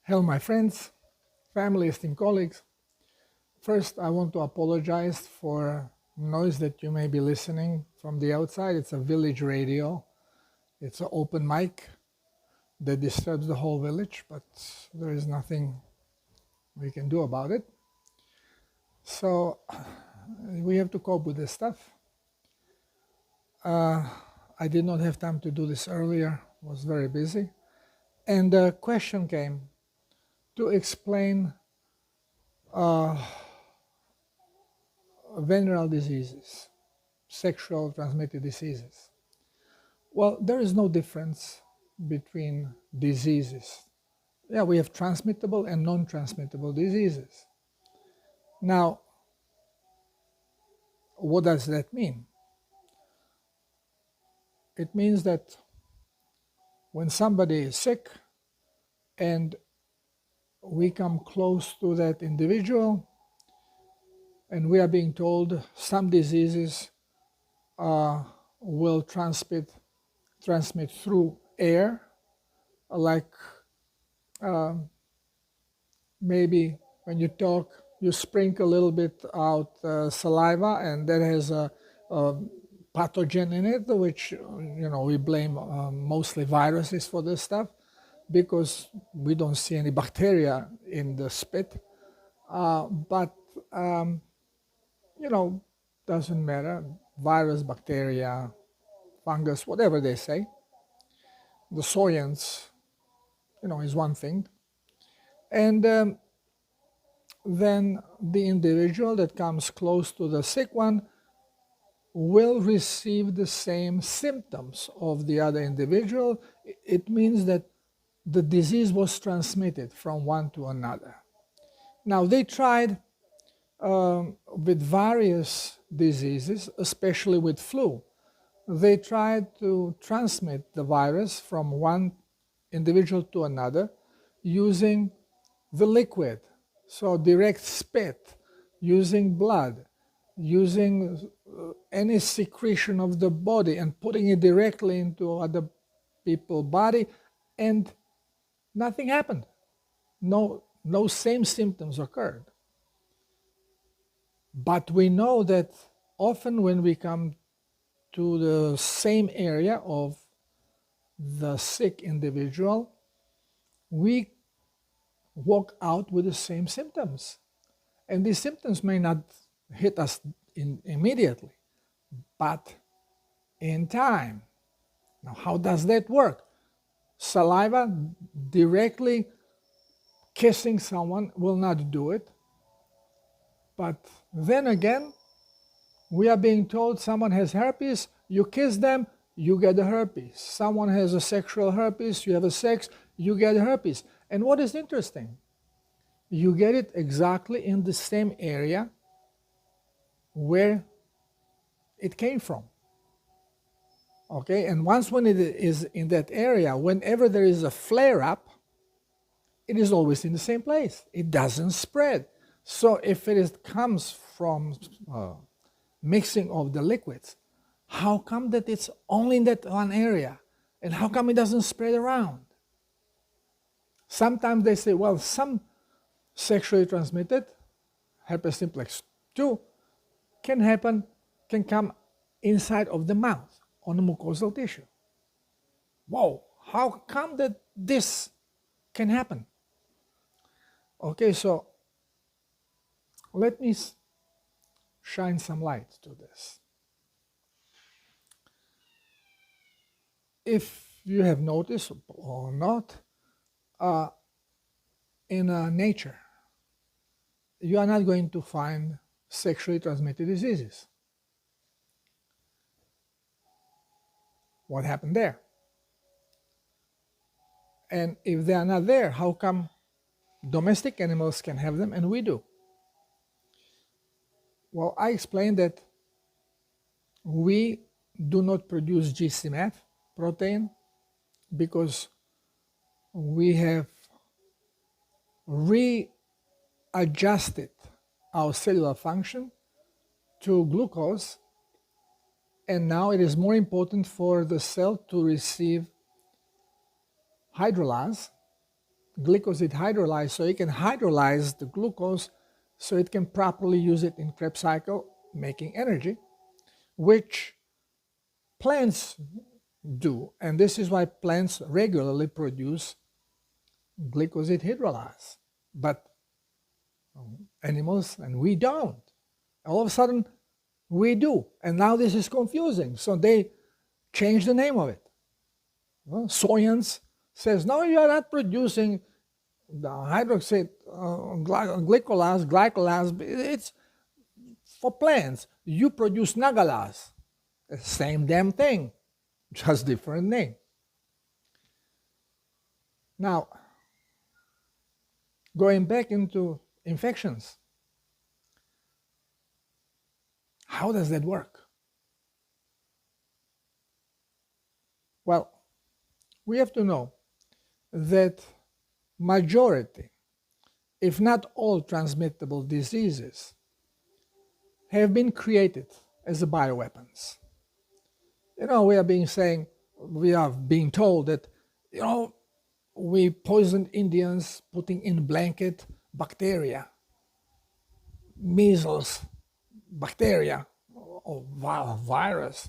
Hello, my friends, family, esteemed colleagues. First, I want to apologize for noise that you may be listening from the outside. It's a village radio. It's an open mic that disturbs the whole village, but there is nothing we can do about it. So we have to cope with this stuff. I did not have time to do this earlier, was very busy. And the question came to explain venereal diseases, sexual transmitted diseases. Well, there is no difference between diseases. Yeah, we have transmittable and non-transmittable diseases. Now, what does that mean? It means that when somebody is sick and we come close to that individual and we are being told some diseases will transmit through air, like maybe when you talk, you sprinkle a little bit out saliva, and that has a pathogen in it, which we blame mostly viruses for this stuff, because we don't see any bacteria in the spit. But doesn't matter. Virus, bacteria, fungus, whatever they say. The soyance, is one thing. And then the individual that comes close to the sick one will receive the same symptoms of the other individual. It means that the disease was transmitted from one to another. Now, they tried with various diseases, especially with flu. They tried to transmit the virus from one individual to another using the liquid, so direct spit, using blood, using any secretion of the body and putting it directly into other people's body, and nothing happened. No same symptoms occurred. But we know that often when we come to the same area of the sick individual, we walk out with the same symptoms. And these symptoms may not hit us immediately, but in time. Now, how does that work? Saliva directly kissing someone will not do it. But then again, we are being told someone has herpes, you kiss them, you get the herpes. Someone has a sexual herpes, you have a sex, you get herpes. And what is interesting, you get it exactly in the same area where it came from. Okay, and once when it is in that area, whenever there is a flare-up, it is always in the same place. It doesn't spread. So if it comes from mixing of the liquids, how come that it's only in that one area? And how come it doesn't spread around? Sometimes they say, well, some sexually transmitted herpes simplex 2 can come inside of the mouth on the mucosal tissue. Whoa, how come that this can happen? Okay, so let me shine some light to this. If you have noticed or not, in nature, you are not going to find sexually transmitted diseases. What happened there? And if they are not there, how come domestic animals can have them and we do? Well, I explained that we do not produce GCMF protein because we have readjusted our cellular function to glucose, and now it is more important for the cell to receive hydrolase, glycoside hydrolyzed so it can hydrolyze the glucose so it can properly use it in Krebs cycle, making energy, which plants do. And this is why plants regularly produce glycoside hydrolyzed. But animals, and we don't. All of a sudden, we do. And now this is confusing. So they change the name of it. Well, Soyance says, no, you are not producing the hydroxide glycolase. It's for plants. You produce nagalase. Same damn thing, just different name. Now, going back into infections, how does that work? Well, we have to know that majority, if not all, transmittable diseases have been created as bioweapons. We are being told that, we poisoned Indians putting in blanket bacteria, measles bacteria, or virus,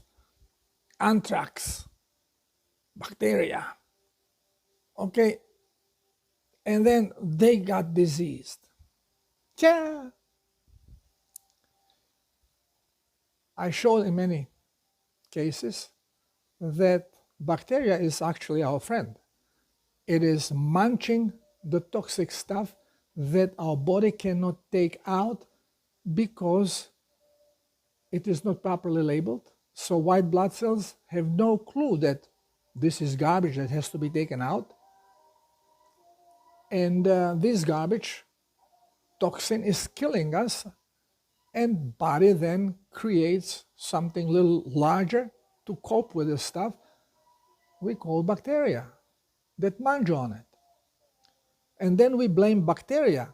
anthrax bacteria. Okay, and then they got diseased. Yeah. I showed in many cases that bacteria is actually our friend. It is munching the toxic stuff that our body cannot take out because it is not properly labeled. So white blood cells have no clue that this is garbage that has to be taken out. And this garbage toxin is killing us, and body then creates something a little larger to cope with this stuff we call bacteria that munch on it. And then we blame bacteria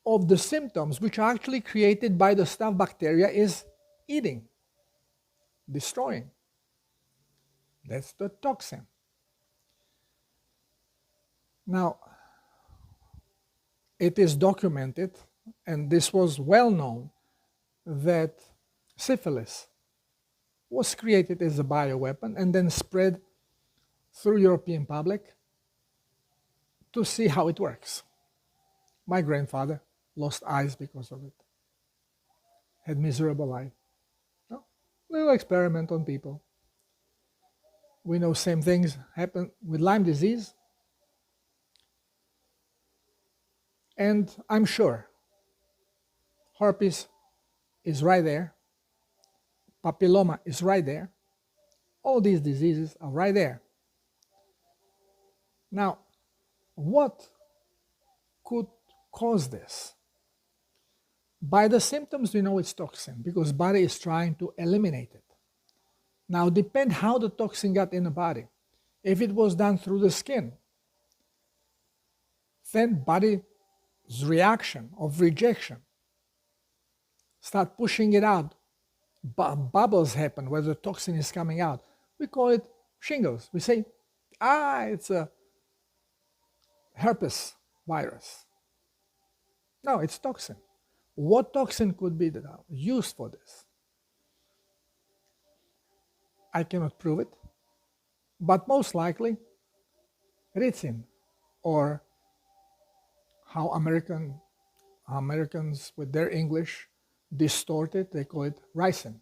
of the symptoms which are actually created by the stuff bacteria is eating, destroying. That's the toxin. Now, it is documented, and this was well known, that syphilis was created as a bioweapon and then spread through European public to see how it works. My grandfather lost eyes because of it. Had miserable life. Little experiment on people. We know same things happen with Lyme disease. And I'm sure herpes is right there. Papilloma is right there. All these diseases are right there. Now, what could cause this? By the symptoms, we know it's toxin because body is trying to eliminate it. Now, depend how the toxin got in the body. If it was done through the skin, then body's reaction of rejection start pushing it out. Bubbles happen where the toxin is coming out. We call it shingles. We say, it's a herpes virus. No, it's toxin. What toxin could be used for this? I cannot prove it, but most likely ricin, or how Americans with their English distort it, they call it ricin.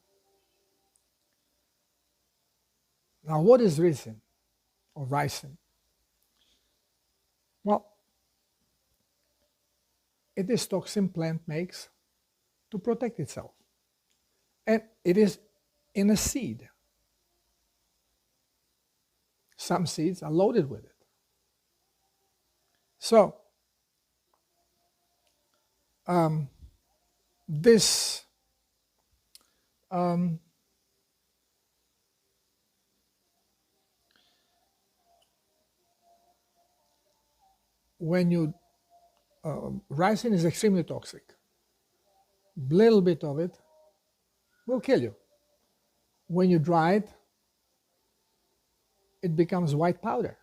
Now, what is ricin or ricin? Well, it is toxin plant makes to protect itself. And it is in a seed. Some seeds are loaded with it. So, this when you ricin is extremely toxic. Little bit of it will kill you. When you dry it, it becomes white powder.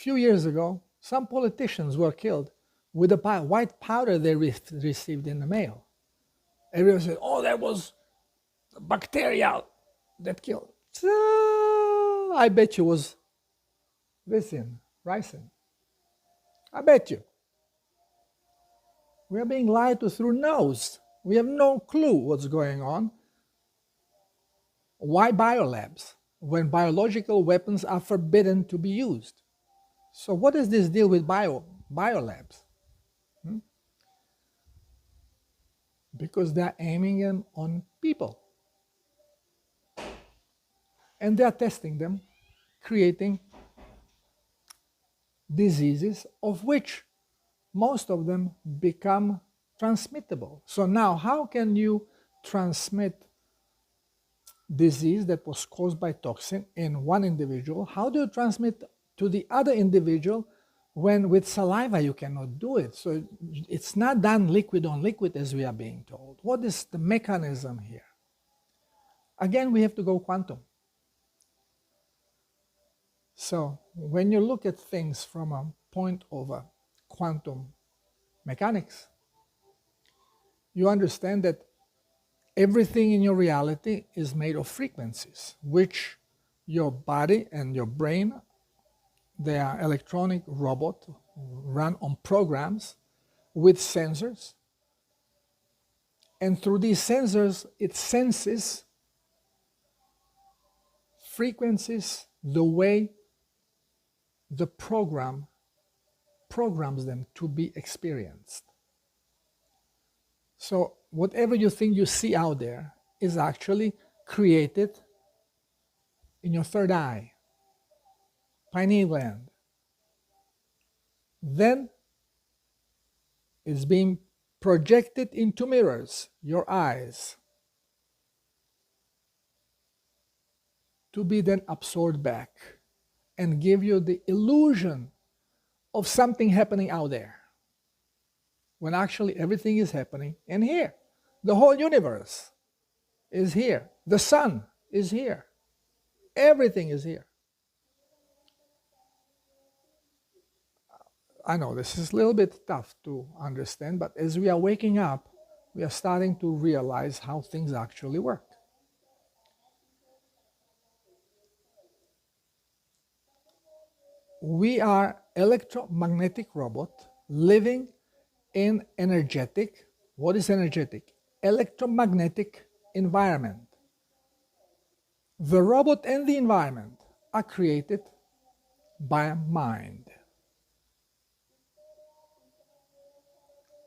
few years ago, some politicians were killed with the white powder they received in the mail. Everyone said, oh, that was bacteria that killed. I bet you was ricin. I bet you. We are being lied to through nose. We have no clue what's going on. Why biolabs when biological weapons are forbidden to be used? So what is this deal with biolabs? Because they're aiming them on people. And they're testing them, creating diseases of which most of them become transmittable. So now, how can you transmit disease that was caused by toxin in one individual? How do you transmit to the other individual when with saliva you cannot do it? So it's not done liquid on liquid as we are being told. What is the mechanism here? Again, we have to go quantum. So when you look at things from a point of quantum mechanics, you understand that everything in your reality is made of frequencies, which your body and your brain, they are electronic robots run on programs with sensors. And through these sensors, it senses frequencies the way the program programs them to be experienced. So whatever you think you see out there is actually created in your third eye, pineal gland. Then it's being projected into mirrors, your eyes, to be then absorbed back and give you the illusion of something happening out there, when actually everything is happening in here. The whole universe is here. The sun is here. Everything is here. I know this is a little bit tough to understand, but as we are waking up, we are starting to realize how things actually work. We are electromagnetic robot living in energetic, what is energetic? Electromagnetic environment. The robot and the environment are created by a mind.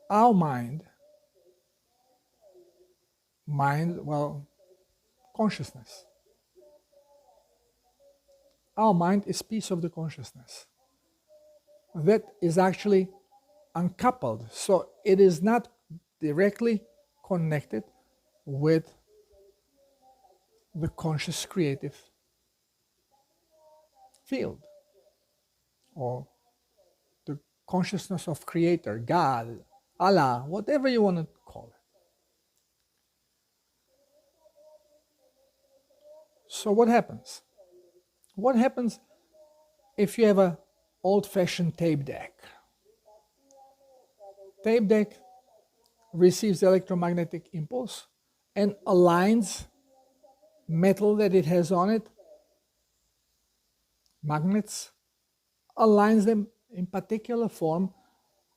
Our mind, well, consciousness. Our mind is piece of the consciousness that is actually uncoupled, so it is not directly connected with the conscious creative field or the consciousness of creator, God, Allah, whatever you want to call it. So what happens? What happens if you have an old-fashioned tape deck? Tape deck receives electromagnetic impulse and aligns metal that it has on it, magnets, aligns them in particular form.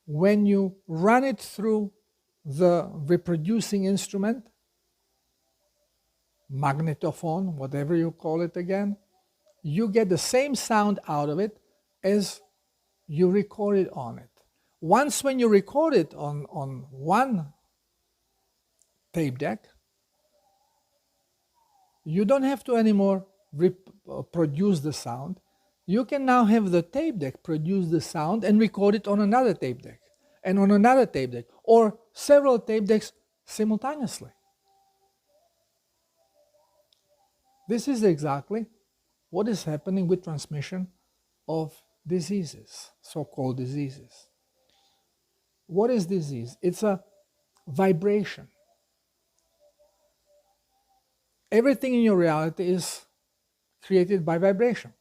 When you run it through the reproducing instrument, magnetophone, whatever you call it again, you get the same sound out of it as you record it on it. Once when you record it on one tape deck, you don't have to anymore produce the sound. You can now have the tape deck produce the sound and record it on another tape deck and on another tape deck or several tape decks simultaneously. This is exactly what is happening with transmission of diseases, so-called diseases. What is disease? It's a vibration. Everything in your reality is created by vibration.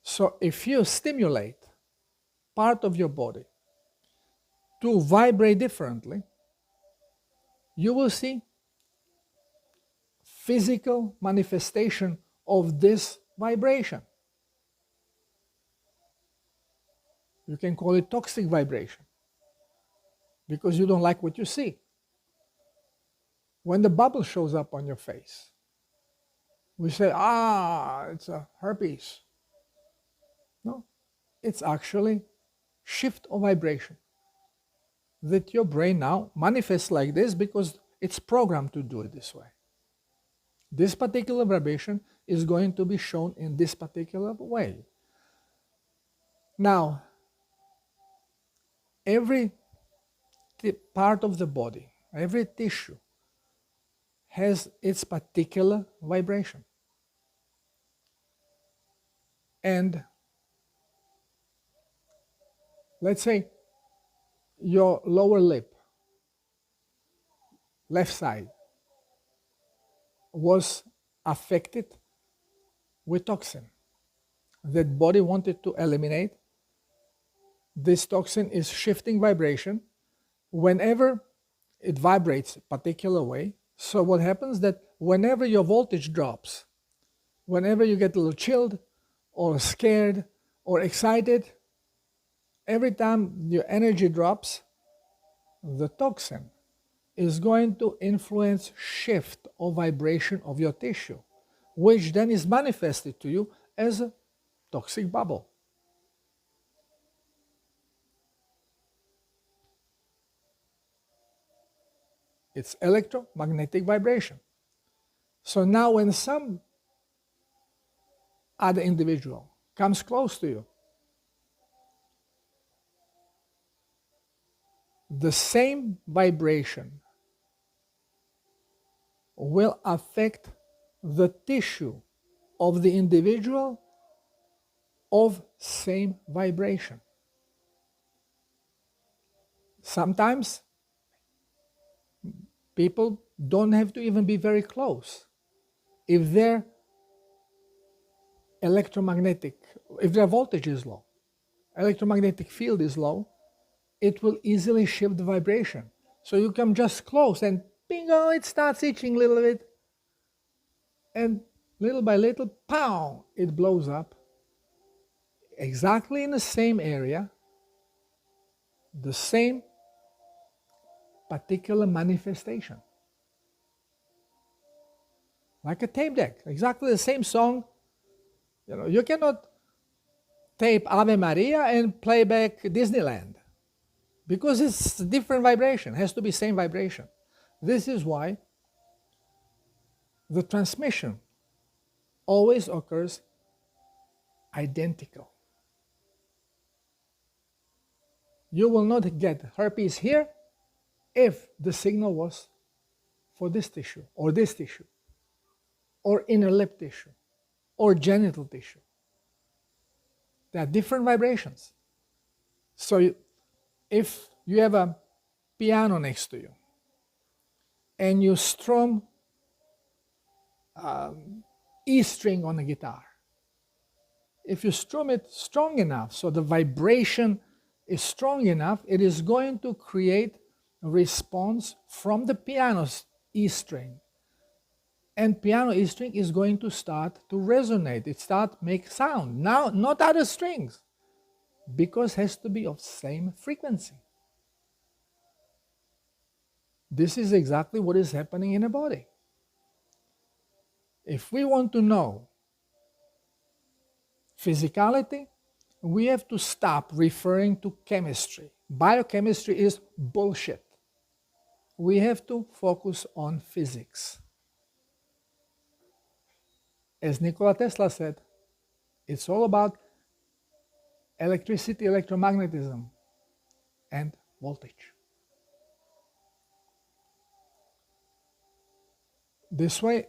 So if you stimulate part of your body to vibrate differently, you will see physical manifestation of this vibration. You can call it toxic vibration because you don't like what you see. When the bubble shows up on your face, we say, it's a herpes. No, it's actually shift of vibration that your brain now manifests like this because it's programmed to do it this way. This particular vibration is going to be shown in this particular way. Now, every part of the body, every tissue has its particular vibration. And let's say your lower lip, left side, was affected with toxin that body wanted to eliminate. This toxin is shifting vibration whenever it vibrates a particular way. So what happens that whenever your voltage drops, whenever you get a little chilled or scared or excited, every time your energy drops, the toxin is going to influence shift or vibration of your tissue, which then is manifested to you as a toxic bubble. It's electromagnetic vibration. So now when some other individual comes close to you, the same vibration will affect the tissue of the individual of same vibration. Sometimes people don't have to even be very close. If their if their voltage is low, electromagnetic field is low, it will easily shift the vibration. So you come just close and bingo, it starts itching a little bit. And little by little, pow, it blows up. Exactly in the same area, the same particular manifestation. Like a tape deck, exactly the same song. You cannot tape Ave Maria and play back Disneyland because it's different vibration, it has to be same vibration. This is why the transmission always occurs identical. You will not get herpes here if the signal was for this tissue, or inner lip tissue, or genital tissue. There are different vibrations. So if you have a piano next to you and you strum E string on a guitar, if you strum it strong enough, so the vibration is strong enough, it is going to create a response from the piano's E string. And piano E string is going to start to resonate. It starts to make sound. Now, not other strings, because it has to be of same frequency. This is exactly what is happening in a body. If we want to know physicality, we have to stop referring to chemistry. Biochemistry is bullshit. We have to focus on physics. As Nikola Tesla said, it's all about electricity, electromagnetism, and voltage. This way,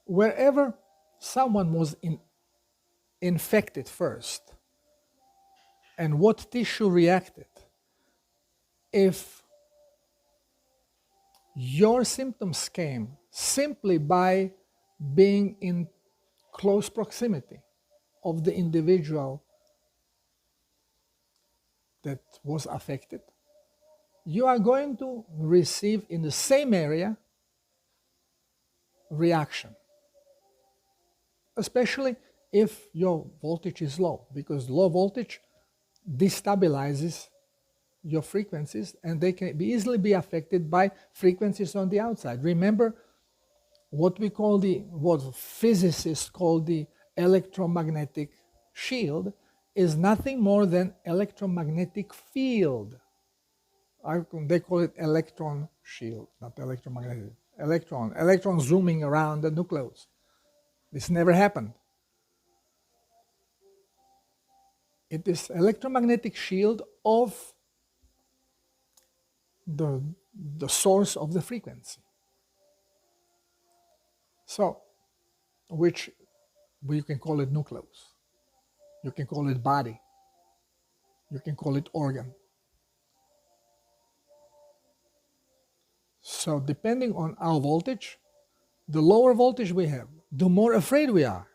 wherever someone was infected first, and what tissue reacted, if your symptoms came simply by being in close proximity of the individual that was affected, you are going to receive in the same area reaction, especially if your voltage is low, because low voltage destabilizes your frequencies and they can easily be affected by frequencies on the outside. Remember what physicists call the electromagnetic shield is nothing more than electromagnetic field. They call it electron shield, not electromagnetic. Electron zooming around the nucleus. This never happened. It is electromagnetic shield of the source of the frequency. So, which you can call it nucleus, you can call it body, you can call it organ. So depending on our voltage, the lower voltage we have, the more afraid we are,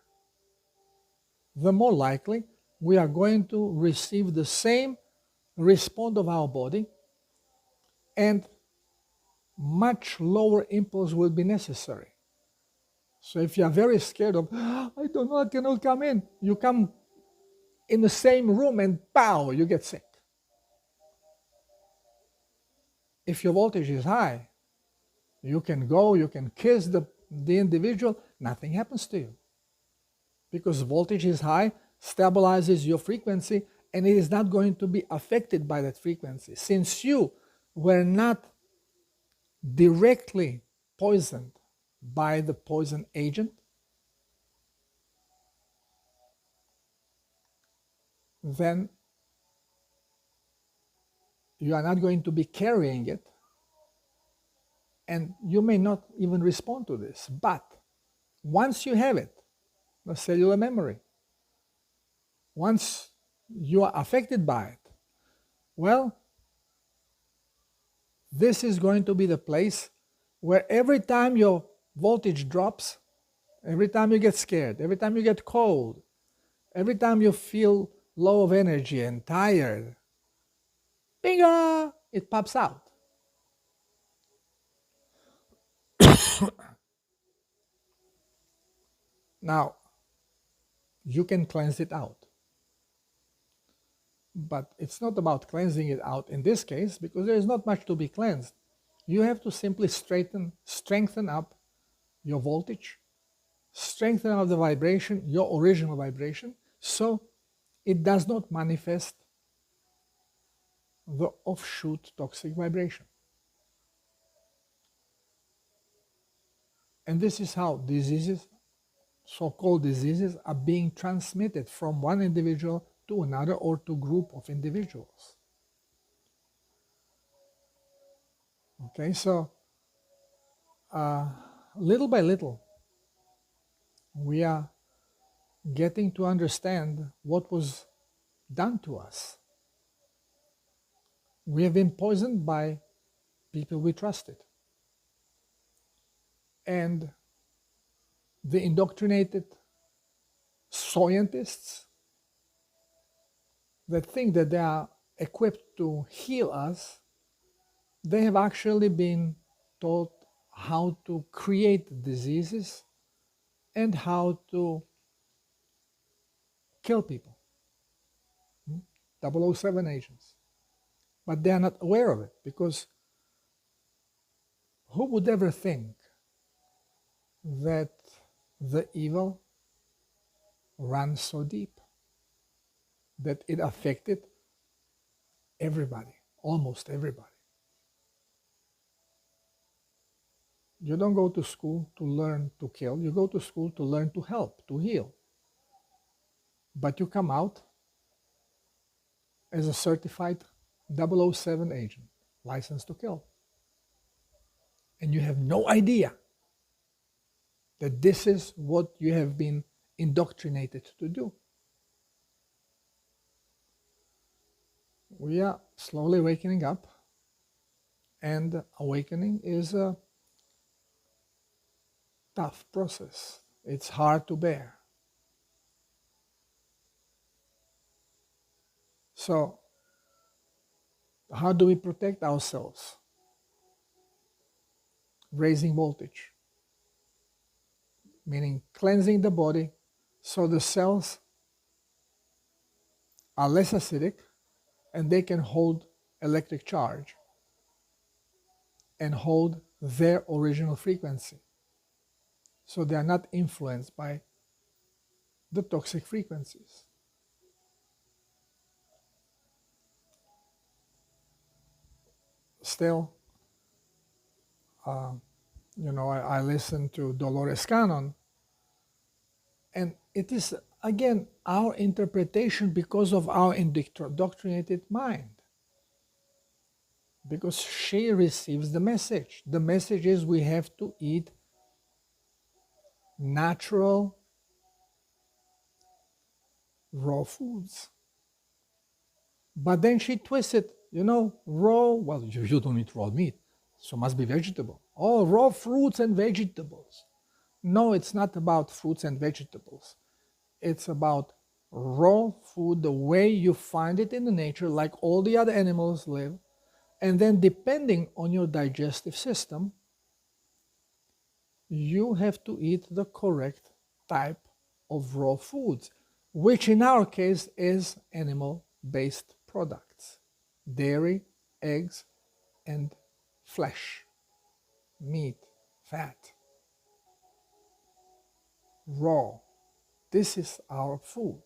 the more likely we are going to receive the same response of our body, and much lower impulse will be necessary. So if you are very scared of, I don't know, I cannot come in, you come in the same room and pow, you get sick. If your voltage is high, you can go, you can kiss the individual, nothing happens to you. Because voltage is high, stabilizes your frequency, and it is not going to be affected by that frequency. Since you were not directly poisoned by the poison agent, then you are not going to be carrying it, and you may not even respond to this. But once you have it, the cellular memory, once you are affected by it, well, this is going to be the place where every time your voltage drops, every time you get scared, every time you get cold, every time you feel low of energy and tired, bingo, it pops out. Now, you can cleanse it out. But it's not about cleansing it out in this case, because there is not much to be cleansed. You have to simply strengthen up your voltage, strengthen up the vibration, your original vibration, so it does not manifest the offshoot toxic vibration. And this is how diseases, so-called diseases, are being transmitted from one individual to another or to a group of individuals. Okay, so little by little, we are getting to understand what was done to us. We have been poisoned by people we trusted. And the indoctrinated scientists that think that they are equipped to heal us, they have actually been taught how to create diseases and how to kill people. 007 agents. But they are not aware of it, because who would ever think that the evil runs so deep that it affected everybody, almost everybody? You don't go to school to learn to kill, you go to school to learn to help, to heal. But you come out as a certified 007 agent, licensed to kill. And you have no idea that this is what you have been indoctrinated to do. We are slowly waking up, and awakening is a tough process. It's hard to bear. So how do we protect ourselves? Raising voltage, meaning cleansing the body so the cells are less acidic and they can hold electric charge and hold their original frequency. So they are not influenced by the toxic frequencies. Still, I listen to Dolores Cannon, and it is, again, our interpretation because of our indoctrinated mind. Because she receives the message. The message is we have to eat natural, raw foods. But then she twists it, raw, well, you don't eat raw meat, so must be vegetable. Oh, raw fruits and vegetables. No, it's not about fruits and vegetables. It's about raw food, the way you find it in the nature, like all the other animals live. And then depending on your digestive system, you have to eat the correct type of raw foods, which in our case is animal-based products, dairy, eggs, and flesh, meat, fat. Raw. This is our food.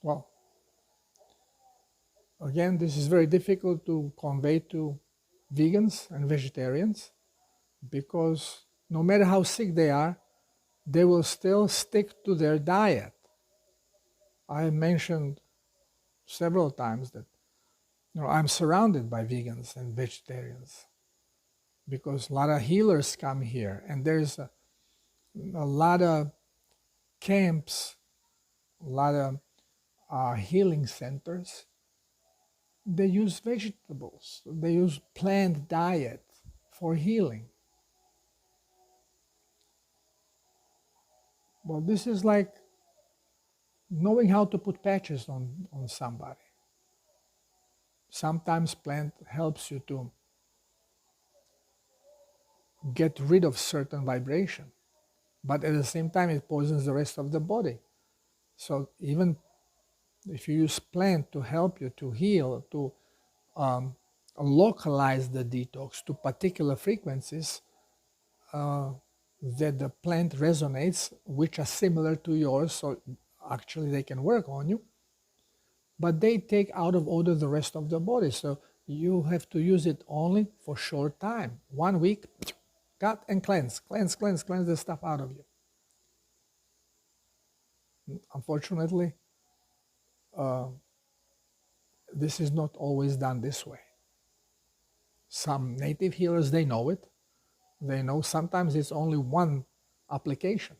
Well, again, this is very difficult to convey to vegans and vegetarians because no matter how sick they are, they will still stick to their diet. I mentioned several times that I'm surrounded by vegans and vegetarians because a lot of healers come here, and there's a lot of camps, a lot of healing centers. They use vegetables, they use plant diet for healing. Well, this is like knowing how to put patches on somebody. Sometimes plant helps you to get rid of certain vibration, but at the same time it poisons the rest of the body. So even if you use plant to help you to heal, to localize the detox to particular frequencies that the plant resonates, which are similar to yours, so actually they can work on you, but they take out of order the rest of the body. So you have to use it only for short time. 1 week, cut and cleanse the stuff out of you. Unfortunately, this is not always done this way. Some native healers, they know it. They know sometimes it's only one application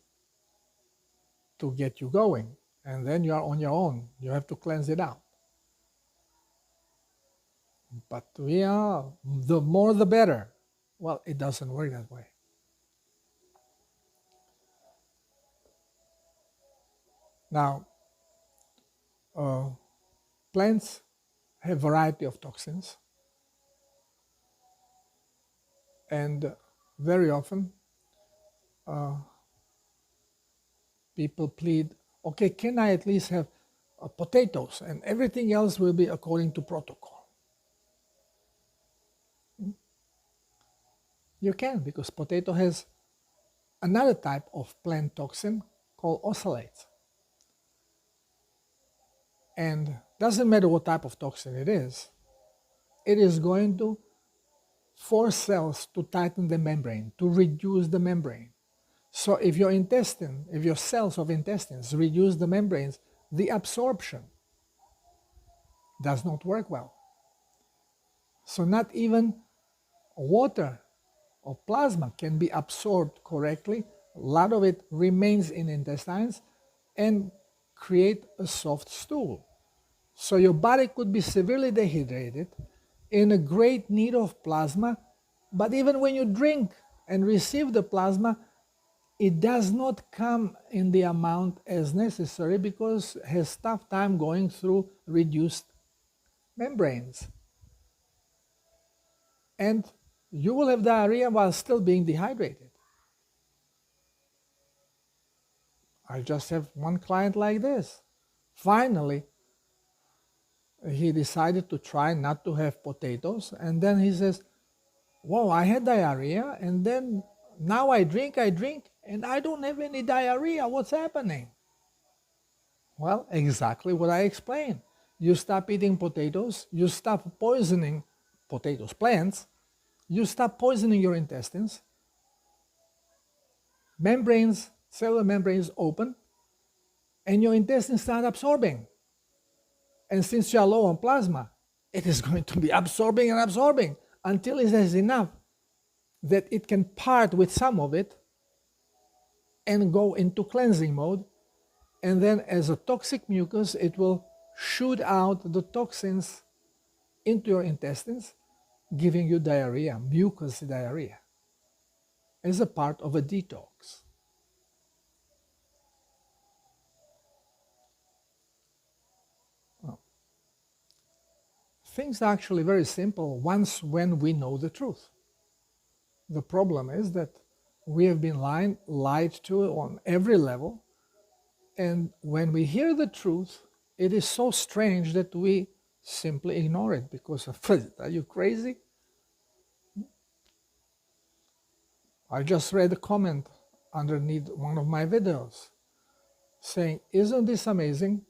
to get you going, and then you are on your own. You have to cleanse it out. But the more the better. Well, it doesn't work that way. Now, plants have a variety of toxins, and very often people plead, okay, can I at least have potatoes and everything else will be according to protocol? You can, because potato has another type of plant toxin called oxalates. And doesn't matter what type of toxin it is going to force cells to tighten the membrane, to reduce the membrane. So if your cells of intestines reduce the membranes, the absorption does not work well. So not even water or plasma can be absorbed correctly. A lot of it remains in intestines and create a soft stool. So your body could be severely dehydrated, in a great need of plasma, but even when you drink and receive the plasma, it does not come in the amount as necessary because it has tough time going through reduced membranes. And you will have diarrhea while still being dehydrated. I just have one client like this. Finally, he decided to try not to have potatoes, and then he says, whoa, I had diarrhea, and then now I drink, and I don't have any diarrhea. What's happening? Well, exactly what I explained. You stop eating potatoes, you stop poisoning potatoes, plants, you stop poisoning your intestines, membranes, cellular membranes open, and your intestines start absorbing. And since you are low on plasma, it is going to be absorbing and absorbing until it has enough that it can part with some of it and go into cleansing mode. And then as a toxic mucus, it will shoot out the toxins into your intestines, giving you diarrhea, mucus diarrhea, as a part of a detox. Things are actually very simple once when we know the truth. The problem is that we have been lied to on every level, and when we hear the truth, it is so strange that we simply ignore it because of, are you crazy? I just read a comment underneath one of my videos saying, isn't this amazing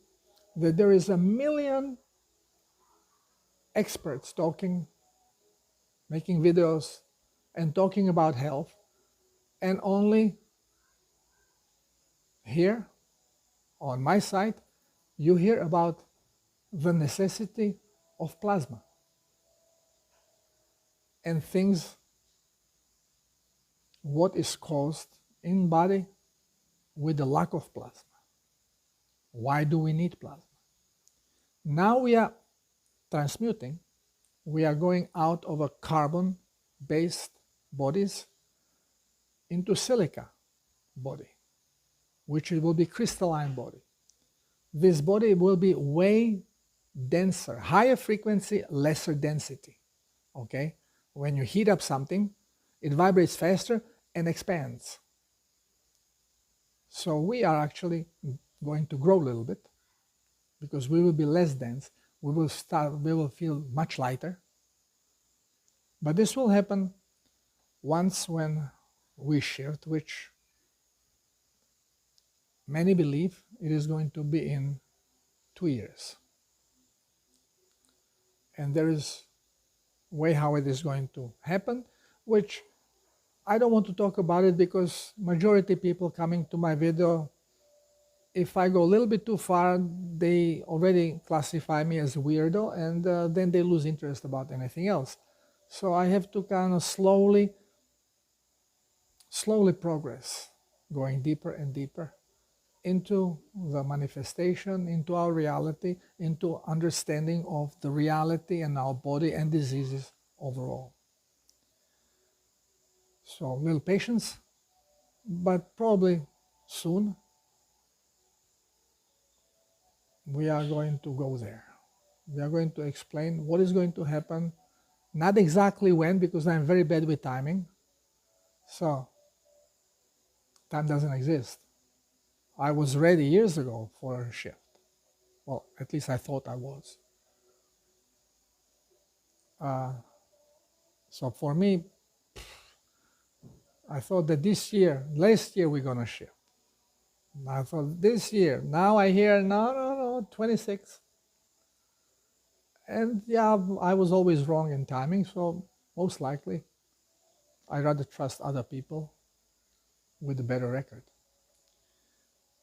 that there is 1 million experts talking, making videos and talking about health, and only here on my site you hear about the necessity of plasma and things, what is caused in body with the lack of plasma. Why do we need plasma? Now we are transmuting, we are going out of a carbon-based bodies into silica body, which will be crystalline body. This body will be way denser, higher frequency, lesser density. Okay? When you heat up something, it vibrates faster and expands. So we are actually going to grow a little bit because we will be less dense. We will feel much lighter. But this will happen once when we shift, which many believe it is going to be in 2 years. And there is a way how it is going to happen, which I don't want to talk about it because majority people coming to my video, if I go a little bit too far, they already classify me as a weirdo, and then they lose interest about anything else. So I have to kind of slowly progress, going deeper and deeper into the manifestation, into our reality, into understanding of the reality and our body and diseases overall. So a little patience, but probably soon we are going to go there. We are going to explain what is going to happen, not exactly when, because I'm very bad with timing. So time doesn't exist. I was ready years ago for a shift. Well, at least I thought I was. So for me, I thought that this year, last year we're gonna shift. I thought this year, now I hear, no, 26. And yeah, I was always wrong in timing, so most likely I'd rather trust other people with a better record.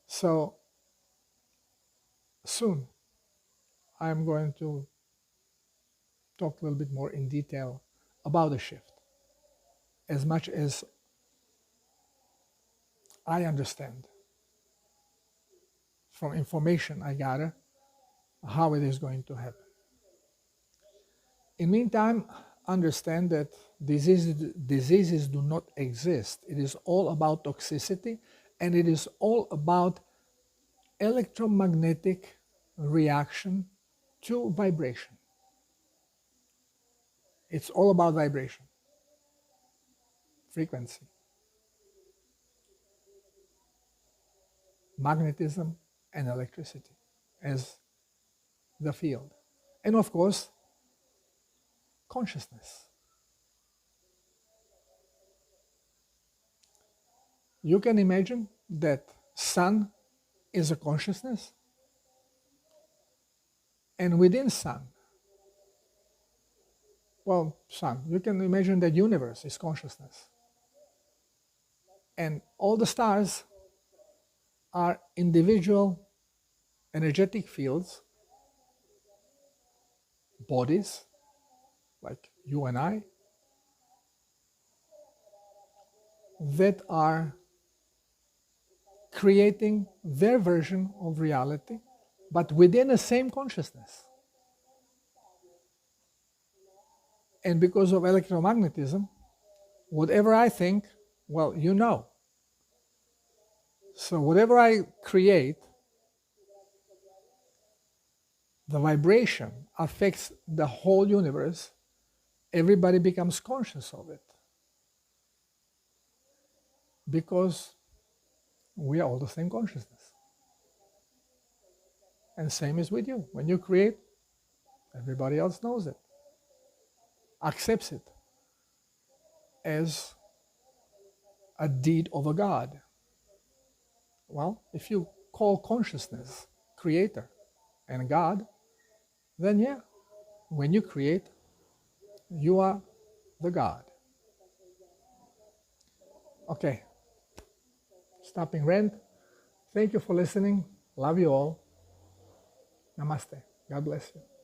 So soon I'm going to talk a little bit more in detail about the shift, as much as I understand from information I gather how it is going to happen. In the meantime, understand that diseases do not exist. It is all about toxicity, and it is all about electromagnetic reaction to vibration. It's all about vibration, frequency, magnetism, and electricity as the field. And of course, consciousness. You can imagine that sun is a consciousness, and within sun, sun, you can imagine that universe is consciousness. And all the stars are individual energetic fields, bodies, like you and I, that are creating their version of reality, but within the same consciousness. And because of electromagnetism, whatever I think, you know. So whatever I create, the vibration affects the whole universe. Everybody becomes conscious of it. Because we are all the same consciousness. And same is with you. When you create, everybody else knows it, accepts it as a deed of a God. Well, if you call consciousness creator and God, then yeah, when you create, you are the God. Okay, stopping rant. Thank you for listening. Love you all. Namaste. God bless you.